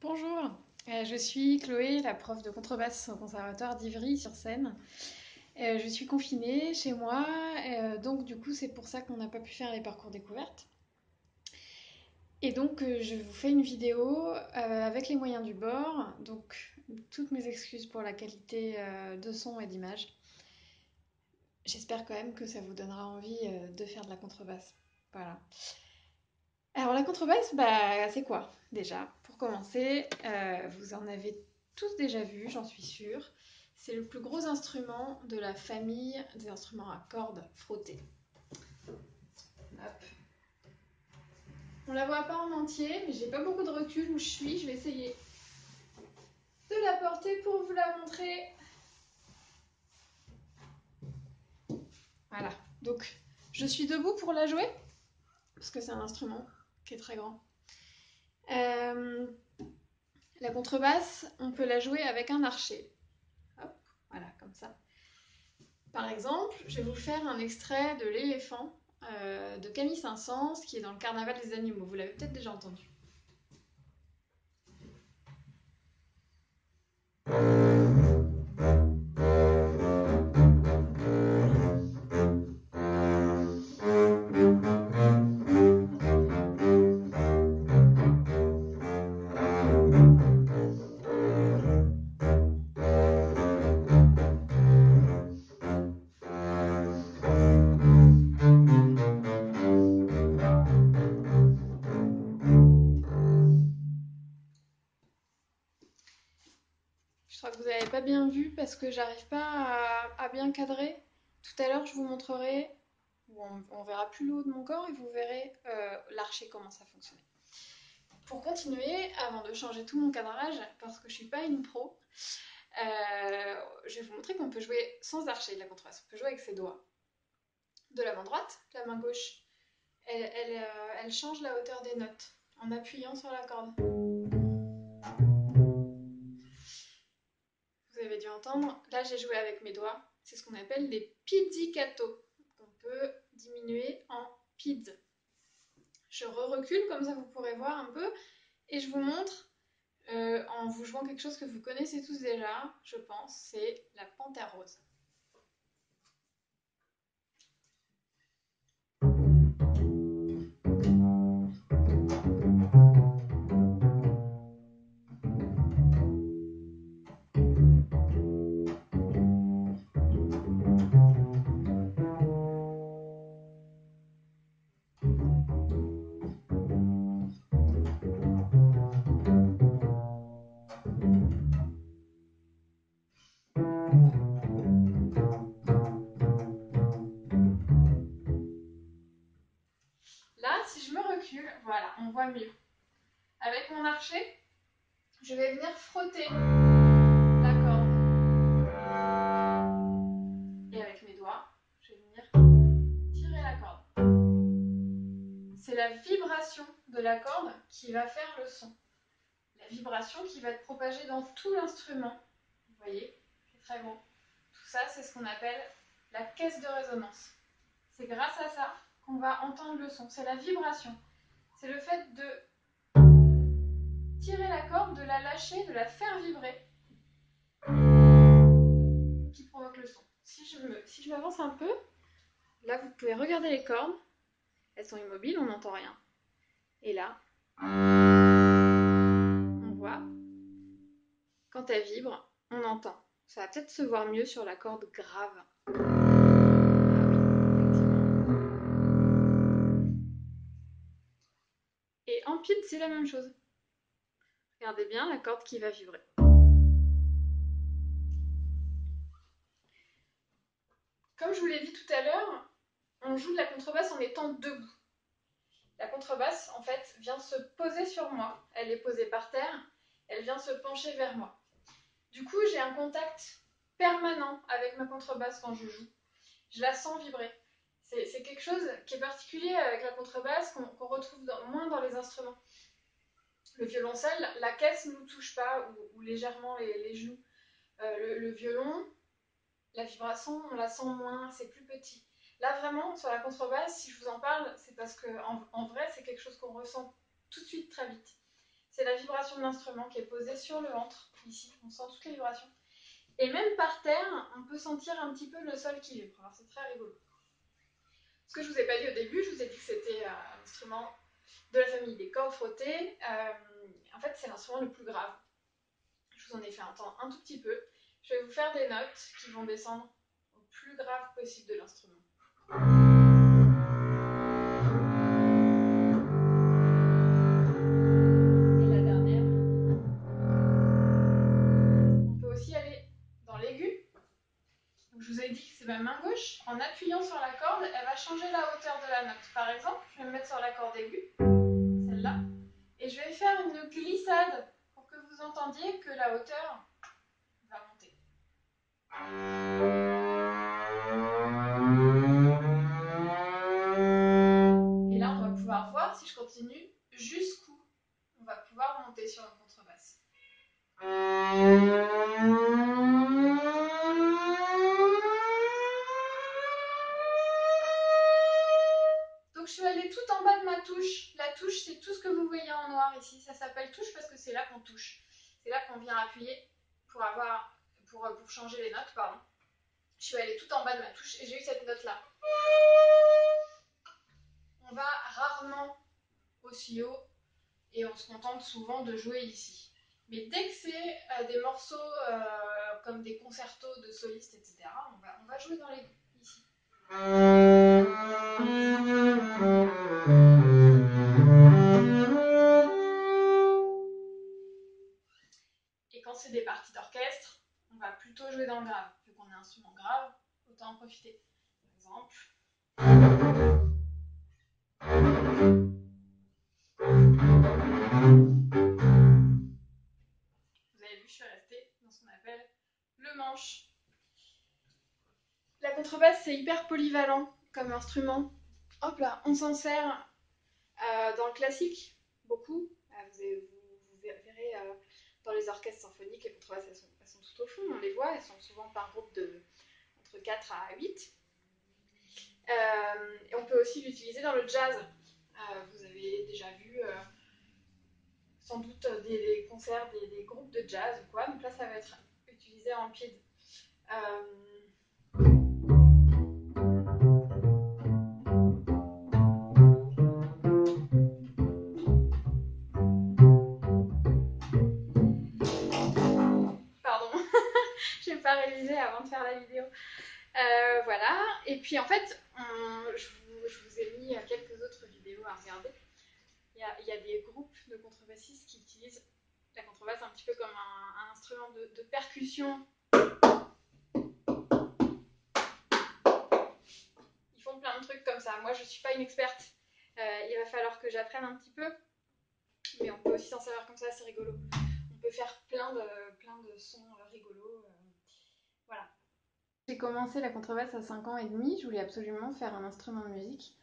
Bonjour, je suis Chloé, la prof de contrebasse au conservatoire d'Ivry-sur-Seine. Je suis confinée chez moi, donc du coup c'est pour ça qu'on n'a pas pu faire les parcours découvertes. Et donc je vous fais une vidéo avec les moyens du bord, donc toutes mes excuses pour la qualité de son et d'image. J'espère quand même que ça vous donnera envie de faire de la contrebasse. Voilà. Alors la contrebasse, c'est quoi déjà? Pour commencer, vous en avez tous déjà vu, j'en suis sûre. C'est le plus gros instrument de la famille des instruments à cordes frottées. Hop. On la voit pas en entier, mais j'ai pas beaucoup de recul où je suis. Je vais essayer de la porter pour vous la montrer. Voilà. Donc je suis debout pour la jouer, parce que c'est un instrument qui est très grand. La contrebasse, on peut la jouer avec un archet. Hop, voilà, comme ça. Par exemple, je vais vous faire un extrait de L'éléphant de Camille Saint-Saëns, qui est dans le Carnaval des animaux. Vous l'avez peut-être déjà entendu. Je crois que vous n'avez pas bien vu parce que j'arrive pas à bien cadrer. Tout à l'heure, je vous montrerai, on verra plus le haut de mon corps et vous verrez l'archet, comment ça fonctionne. Pour continuer, avant de changer tout mon cadrage, parce que je suis pas une pro, je vais vous montrer qu'on peut jouer sans archet de la contrebasse. On peut jouer avec ses doigts. De la main droite, la main gauche, elle change la hauteur des notes en appuyant sur la corde. Vous avez dû entendre, là j'ai joué avec mes doigts, c'est ce qu'on appelle les pizzicato, qu'on peut diminuer en pizz. Je recule, comme ça vous pourrez voir un peu, et je vous montre, en vous jouant quelque chose que vous connaissez tous déjà, je pense, c'est la panthère rose. Là, si je me recule, voilà, on voit mieux. Avec mon archet, je vais venir frotter la corde. Et avec mes doigts, je vais venir tirer la corde. C'est la vibration de la corde qui va faire le son. La vibration qui va être propagée dans tout l'instrument. Vous voyez, c'est très beau. Tout ça, c'est ce qu'on appelle la caisse de résonance. C'est grâce à ça qu'on va entendre le son. C'est la vibration. C'est le fait de tirer la corde, de la lâcher, de la faire vibrer, qui provoque le son. Si je m'avance un peu, là vous pouvez regarder les cordes. Elles sont immobiles, on n'entend rien. Et là, on voit, quand elle vibre, on entend. Ça va peut-être se voir mieux sur la corde grave. Ah oui, effectivement. Et en pile, c'est la même chose. Regardez bien la corde qui va vibrer. Comme je vous l'ai dit tout à l'heure, on joue de la contrebasse en étant debout. La contrebasse, en fait, vient se poser sur moi. Elle est posée par terre, elle vient se pencher vers moi. Du coup, j'ai un contact permanent avec ma contrebasse quand je joue. Je la sens vibrer. C'est quelque chose qui est particulier avec la contrebasse, qu'on retrouve moins dans les instruments. Le violoncelle, la caisse ne nous touche pas, ou légèrement les genoux. Le violon, la vibration, on la sent moins, c'est plus petit. Là, vraiment, sur la contrebasse, si je vous en parle, c'est parce qu'en vrai, c'est quelque chose qu'on ressent tout de suite très vite. c'est la vibration de l'instrument qui est posée sur le ventre, ici, on sent toutes les vibrations. Et même par terre, on peut sentir un petit peu le sol qui vibre, alors c'est très rigolo. Ce que je vous ai pas dit au début, je vous ai dit que c'était un instrument de la famille des cordes frottées. En fait, c'est l'instrument le plus grave. Je vous en ai fait entendre un tout petit peu. Je vais vous faire des notes qui vont descendre au plus grave possible de l'instrument. Et la dernière. On peut aussi aller dans l'aigu. Je vous ai dit que c'est ma main gauche. En appuyant sur la corde, elle va changer la hauteur de la note. Par exemple, je vais me mettre sur la corde aiguë, celle-là, et je vais faire une glissade pour que vous entendiez que la hauteur va monter. Et là, on va pouvoir voir, si je continue, jusqu'où on va pouvoir monter sur une contrebasse. Donc je suis allée tout en bas de ma touche. La touche, c'est tout ce que vous voyez en noir ici. Ça s'appelle touche parce que c'est là qu'on touche. C'est là qu'on vient appuyer pour changer les notes, pardon. Je suis allée tout en bas de ma touche et j'ai eu cette note-là. On va rarement aussi haut et on se contente souvent de jouer ici. Mais dès que c'est des morceaux comme des concertos de solistes, etc., on va jouer dans les ici. Et quand c'est des parties d'orchestre, on va plutôt jouer dans le grave. Vu qu'on est un instrument grave, autant en profiter. Par exemple. Vous avez vu, je suis restée dans ce qu'on appelle le manche. La contrebasse, c'est hyper polyvalent comme instrument. Hop là, on s'en sert dans le classique, beaucoup. Vous verrez dans les orchestres symphoniques, les contrebasses, elles sont tout au fond, on les voit, elles sont souvent par groupe de entre 4 à 8. Et on peut aussi l'utiliser dans le jazz. Vous avez déjà vu sans doute des concerts, des groupes de jazz ou quoi. Donc là, ça va être utilisé en PID. Pardon, j'ai pas révisé avant de faire la vidéo. Voilà, et puis en fait, je vous ai mis quelques autres vidéos à regarder. Il y a des groupes de contrebassistes qui utilisent la contrebasse un petit peu comme un instrument de percussion. Ils font plein de trucs comme ça. Moi, je ne suis pas une experte. Il va falloir que j'apprenne un petit peu. Mais on peut aussi s'en servir comme ça, c'est rigolo. On peut faire plein de sons rigolos. Voilà. J'ai commencé la contrebasse à 5 ans et demi. Je voulais absolument faire un instrument de musique.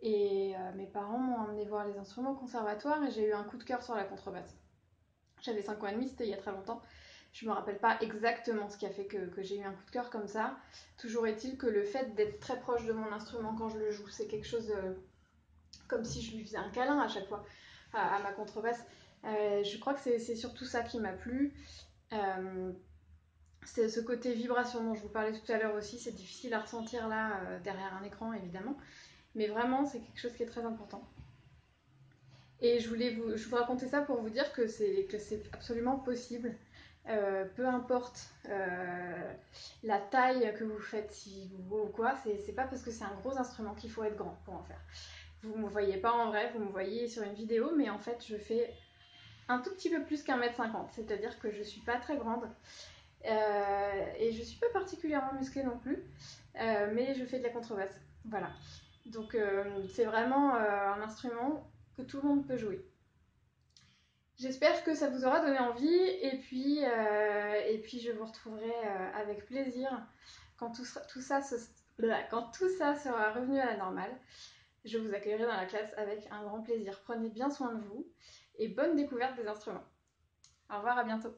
Et mes parents m'ont emmené voir les instruments au conservatoire et j'ai eu un coup de cœur sur la contrebasse. J'avais 5 ans et demi, c'était il y a très longtemps. Je me rappelle pas exactement ce qui a fait que j'ai eu un coup de cœur comme ça. Toujours est-il que le fait d'être très proche de mon instrument quand je le joue, c'est quelque chose comme si je lui faisais un câlin à chaque fois à ma contrebasse. Je crois que c'est surtout ça qui m'a plu. C'est ce côté vibration dont je vous parlais tout à l'heure aussi. C'est difficile à ressentir là derrière un écran évidemment. Mais vraiment, c'est quelque chose qui est très important. Et je vous racontais ça pour vous dire que c'est absolument possible. Peu importe la taille que vous faites, si vous ou quoi, c'est pas parce que c'est un gros instrument qu'il faut être grand pour en faire. Vous me voyez pas en vrai, vous me voyez sur une vidéo, mais en fait je fais un tout petit peu plus qu'1,50 m, c'est-à-dire que je suis pas très grande et je suis pas particulièrement musclée non plus, mais je fais de la contrebasse. Voilà. Donc c'est vraiment un instrument que tout le monde peut jouer. J'espère que ça vous aura donné envie et puis je vous retrouverai avec plaisir quand tout ça sera revenu à la normale. Je vous accueillerai dans la classe avec un grand plaisir. Prenez bien soin de vous et bonne découverte des instruments. Au revoir, à bientôt.